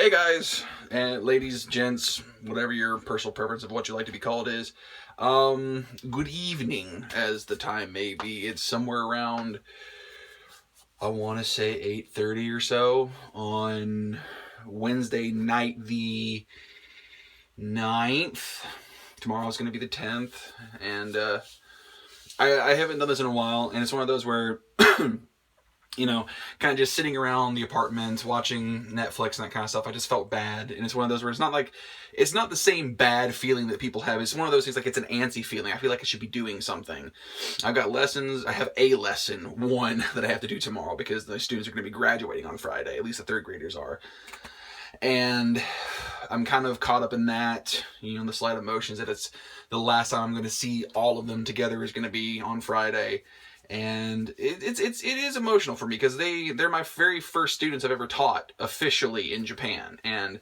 Hey guys, and ladies, gents, whatever your personal preference of what you like to be called is. Good evening, as the time may be. It's somewhere around, I want to say 8:30 or so on Wednesday night, the 9th. Tomorrow's going to be the 10th, and I haven't done this in a while, and it's one of those where kind of just sitting around the apartment watching Netflix and that kind of stuff. I just felt bad, and it's one of those where it's not the same bad feeling that people have. It's one of those things like it's an antsy feeling. I feel like I should be doing something. I've got lessons. I have a lesson, one, that I have to do tomorrow because the students are going to be graduating on Friday. At least the third graders are. And I'm kind of caught up in that, the slight emotions that it's the last time I'm going to see all of them together is going to be on Friday. And it is emotional for me because they're my very first students I've ever taught officially in Japan. And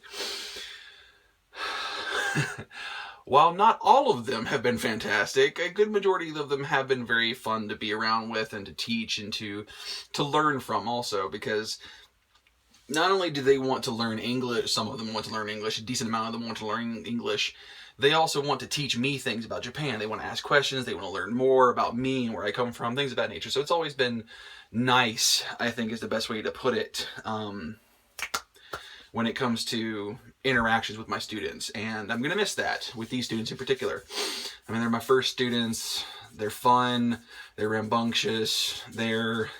while not all of them have been fantastic, a good majority of them have been very fun to be around with and to teach and to learn from also, because not only do they want to learn English, some of them want to learn English, a decent amount of them want to learn English, they also want to teach me things about Japan. They want to ask questions, they want to learn more about me and where I come from, things of that nature. So it's always been nice, I think is the best way to put it, when it comes to interactions with my students. And I'm going to miss that with these students in particular. I mean, they're my first students, they're fun, they're rambunctious, they're...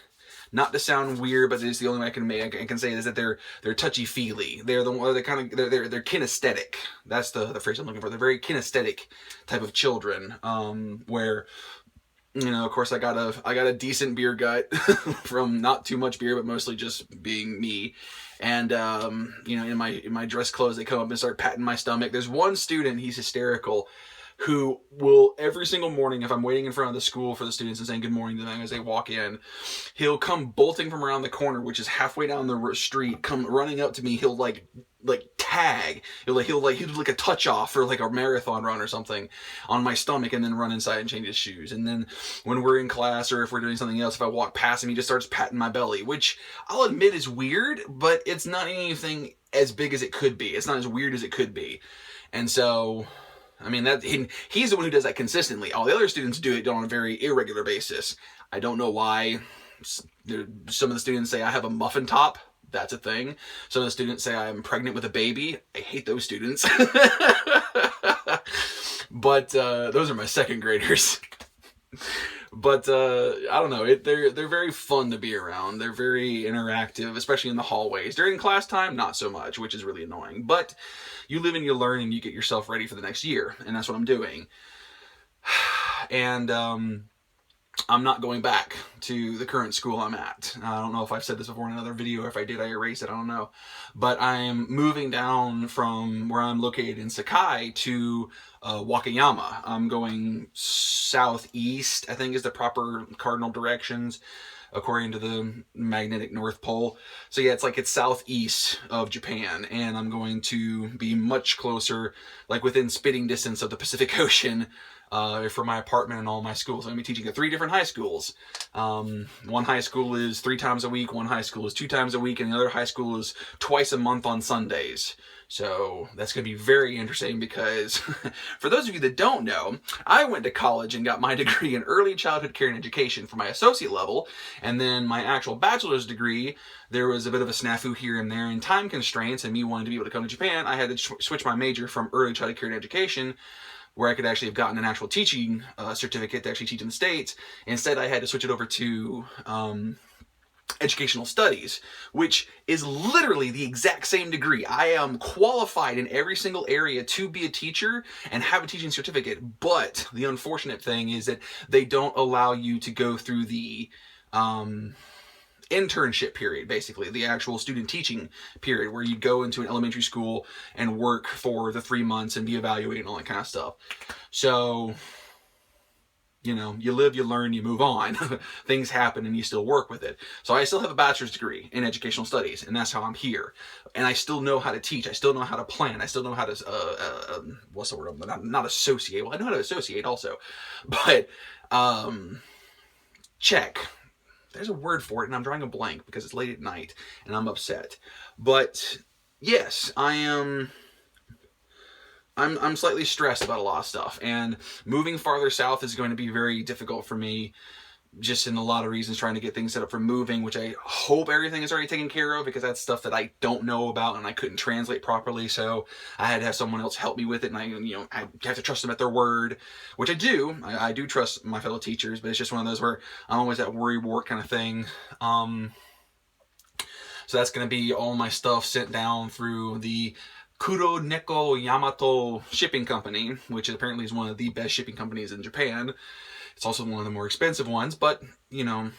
Not to sound weird, but it's the only way I can say it is that they're touchy-feely. They're they're kinesthetic. That's the phrase I'm looking for. They're very kinesthetic type of children. Where, of course, I got a decent beer gut from not too much beer, but mostly just being me. And in my dress clothes, they come up and start patting my stomach. There's one student, he's hysterical, who will, every single morning, if I'm waiting in front of the school for the students and saying good morning to them as they walk in, he'll come bolting from around the corner, which is halfway down the street, come running up to me. He'll like tag. He'll do like a touch off or like a marathon run or something on my stomach, and then run inside and change his shoes. And then when we're in class or if we're doing something else, if I walk past him, he just starts patting my belly, which I'll admit is weird, but it's not anything as big as it could be. It's not as weird as it could be. And so... I mean, he's the one who does that consistently. All the other students do it on a very irregular basis. I don't know why. Some of the students say I have a muffin top. That's a thing. Some of the students say I'm pregnant with a baby. I hate those students. But those are my second graders. But I don't know. They're very fun to be around. They're very interactive, especially in the hallways. During class time, not so much, which is really annoying. But you live and you learn and you get yourself ready for the next year. And that's what I'm doing. And I'm not going back to the current school I'm at. I don't know if I've said this before in another video. If I did, I erased it. I don't know. But I'm moving down from where I'm located in Sakai to Wakayama. I'm going southeast, I think is the proper cardinal directions, according to the magnetic North Pole. So yeah, it's southeast of Japan, and I'm going to be much closer, like within spitting distance of the Pacific Ocean, for my apartment and all my schools. I'm going to be teaching at 3 different high schools. One high school is 3 times a week, one high school is 2 times a week, and the other high school is twice a month on Sundays. So that's going to be very interesting because for those of you that don't know, I went to college and got my degree in early childhood care and education for my associate level, and then my actual bachelor's degree, there was a bit of a snafu here and there in time constraints and me wanting to be able to come to Japan. I had to switch my major from early childhood care and education, where I could actually have gotten an actual teaching certificate to actually teach in the States. Instead, I had to switch it over to educational studies, which is literally the exact same degree. I am qualified in every single area to be a teacher and have a teaching certificate, but the unfortunate thing is that they don't allow you to go through the internship period, basically, the actual student teaching period, where you go into an elementary school and work for the 3 months and be evaluated and all that kind of stuff. So... you live, you learn, you move on. Things happen and you still work with it. So I still have a bachelor's degree in educational studies, and that's how I'm here. And I still know how to teach. I still know how to plan. I still know how to, what's the word? Not associate. Well, I know how to associate also. But, check. There's a word for it, and I'm drawing a blank because it's late at night, and I'm upset. But yes, I'm slightly stressed about a lot of stuff, and moving farther south is going to be very difficult for me, just in a lot of reasons, trying to get things set up for moving, which I hope everything is already taken care of, because that's stuff that I don't know about and I couldn't translate properly, so I had to have someone else help me with it, and I have to trust them at their word, which I do. I do trust my fellow teachers, but it's just one of those where I'm always that worry wart kind of thing. So that's going to be all my stuff sent down through the Kuro Neko Yamato shipping company, which apparently is one of the best shipping companies in Japan. It's also one of the more expensive ones, but, you know,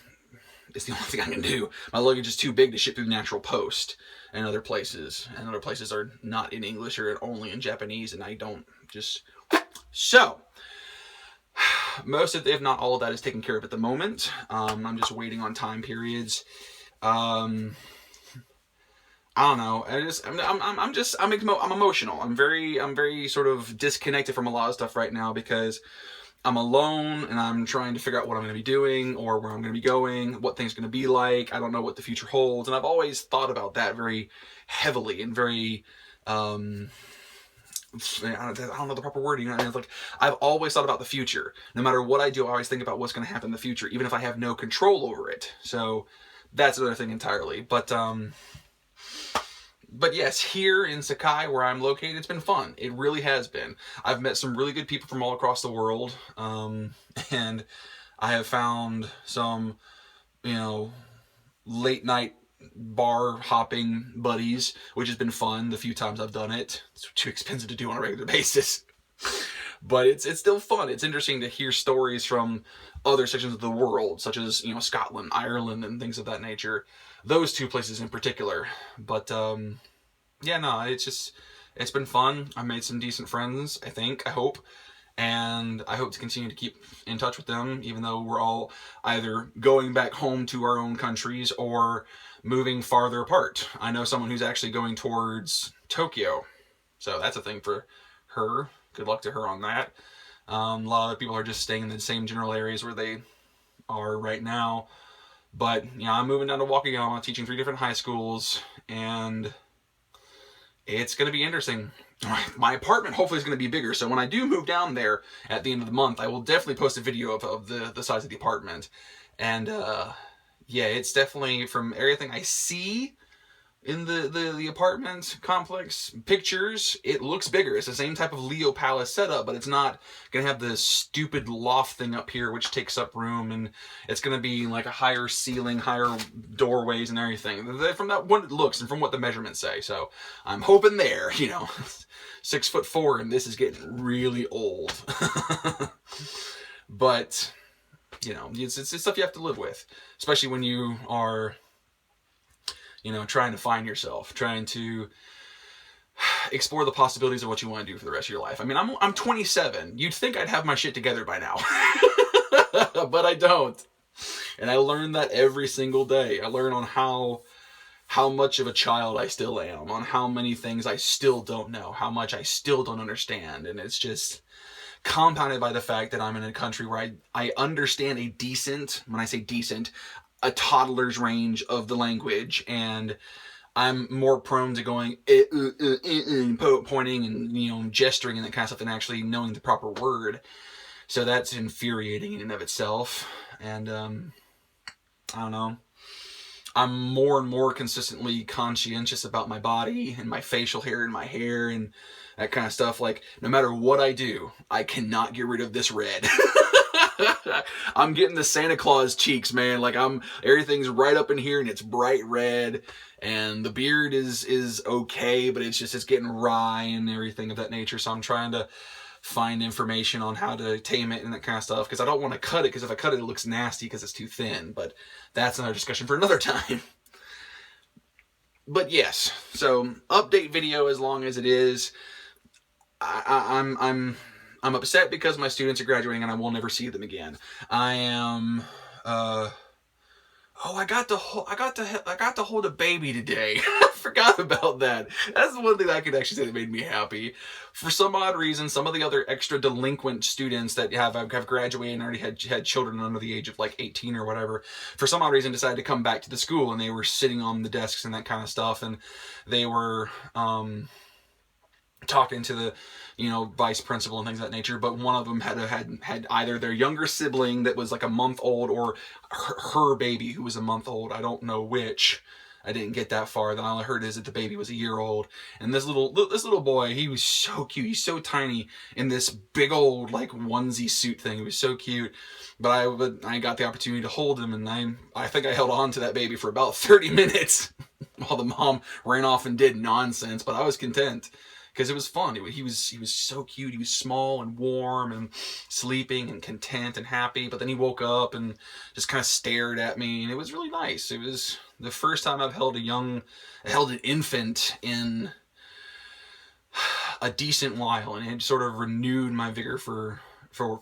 it's the only thing I can do. My luggage is too big to ship through natural post and other places. And other places are not in English or only in Japanese, and I don't just... So, most of, if not all of that, is taken care of at the moment. I'm just waiting on time periods. I don't know. I'm emotional. I'm very sort of disconnected from a lot of stuff right now, because I'm alone and I'm trying to figure out what I'm going to be doing or where I'm going to be going, what things are going to be like. I don't know what the future holds. And I've always thought about that very heavily and very, I don't know the proper wording. It's like, I've always thought about the future. No matter what I do, I always think about what's going to happen in the future, even if I have no control over it. So that's another thing entirely. But yes, here in Sakai, where I'm located, it's been fun. It really has been. I've met some really good people from all across the world, and I have found some, late night bar hopping buddies, which has been fun the few times I've done it. It's too expensive to do on a regular basis. But it's still fun. It's interesting to hear stories from other sections of the world, such as, Scotland, Ireland, and things of that nature. Those two places in particular. But, yeah, no, it's been fun. I made some decent friends, I hope. And I hope to continue to keep in touch with them, even though we're all either going back home to our own countries or moving farther apart. I know someone who's actually going towards Tokyo. So that's a thing for her. Good luck to her on that. A lot of people are just staying in the same general areas where they are right now. But, I'm moving down to Wakayama, teaching 3 different high schools, and it's going to be interesting. My apartment hopefully is going to be bigger, so when I do move down there at the end of the month, I will definitely post a video of the size of the apartment. And, yeah, it's definitely, from everything I see in the apartment complex pictures, it looks bigger. It's the same type of Leo Palace setup, but it's not going to have the stupid loft thing up here which takes up room, and it's going to be like a higher ceiling, higher doorways and everything. From that, what it looks and from what the measurements say. So I'm hoping there, 6'4", and this is getting really old. But, it's stuff you have to live with, especially when you are trying to find yourself, trying to explore the possibilities of what you want to do for the rest of your life. I mean, I'm 27. You'd think I'd have my shit together by now, but I don't. And I learn that every single day. I learn on how much of a child I still am, on how many things I still don't know, how much I still don't understand. And it's just compounded by the fact that I'm in a country where I understand a decent, when I say decent, a toddler's range of the language, and I'm more prone to going pointing and gesturing and that kind of stuff than actually knowing the proper word. So that's infuriating in and of itself. And I don't know. I'm more and more consistently conscientious about my body and my facial hair and my hair and that kind of stuff. Like, no matter what I do, I cannot get rid of this red. I'm getting the Santa Claus cheeks, man. Like, everything's right up in here and it's bright red, and the beard is okay, but it's getting wry and everything of that nature. So I'm trying to find information on how to tame it and that kind of stuff, because I don't want to cut it, because if I cut it, it looks nasty because it's too thin. But that's another discussion for another time. But yes, so update video as long as it is. I'm upset because my students are graduating and I will never see them again. I am, I got to hold a baby today. forgot about that. That's the one thing that I could actually say that made me happy. For some odd reason, some of the other extra delinquent students that have graduated and already had children under the age of like 18 or whatever, for some odd reason decided to come back to the school, and they were sitting on the desks and that kind of stuff, and they were talking to the, you know, vice principal and things of that nature. But one of them had either their younger sibling that was like a month old, or her baby who was a month old. I don't know which. I didn't get that far. Then all I heard is that the baby was a year old. And this little boy, he was so cute. He's so tiny in this big old like onesie suit thing. He was so cute. But I got the opportunity to hold him, and I think I held on to that baby for about 30 minutes while the mom ran off and did nonsense. But I was content, because it was fun. He was so cute. He was small and warm and sleeping and content and happy. But then he woke up and just kind of stared at me, and it was really nice. It was the first time I've held an infant in a decent while, and it sort of renewed my vigor for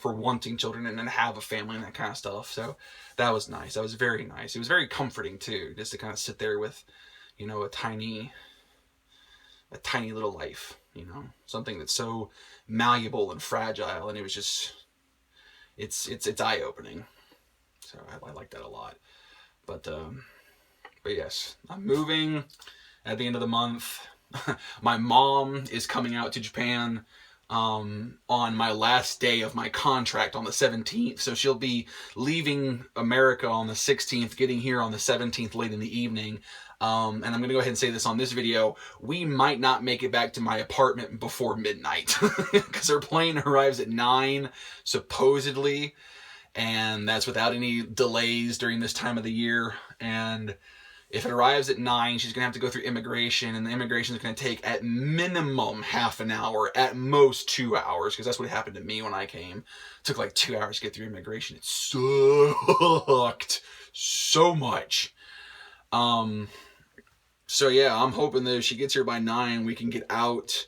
wanting children and have a family and that kind of stuff. So that was nice. That was very nice. It was very comforting too, just to kind of sit there with, you know, a tiny little life, you know, something that's so malleable and fragile. And it was just, it's eye-opening. So I like that a lot. But yes, I'm moving at the end of the month. My mom is coming out to Japan on my last day of my contract on the 17th. So she'll be leaving America on the 16th, getting here on the 17th late in the evening. And I'm going to go ahead and say this on this video. We might not make it back to my apartment before midnight, because her plane arrives at 9, supposedly. And that's without any delays during this time of the year. And if it arrives at 9, she's going to have to go through immigration, and the immigration is going to take at minimum half an hour, at most 2 hours, because that's what happened to me when I came. It took like 2 hours to get through immigration. It sucked so much. So yeah, I'm hoping that if she gets here by 9, we can get out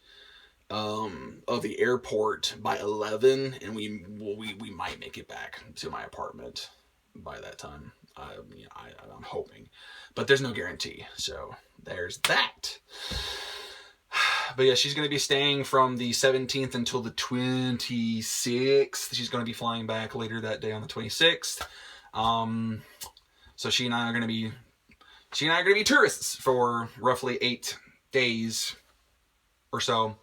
of the airport by 11, and we might make it back to my apartment by that time. I'm hoping, but there's no guarantee. So there's that. But yeah, she's going to be staying from the 17th until the 26th. She's going to be flying back later that day on the 26th. So she and I are going to be tourists for roughly 8 days or so.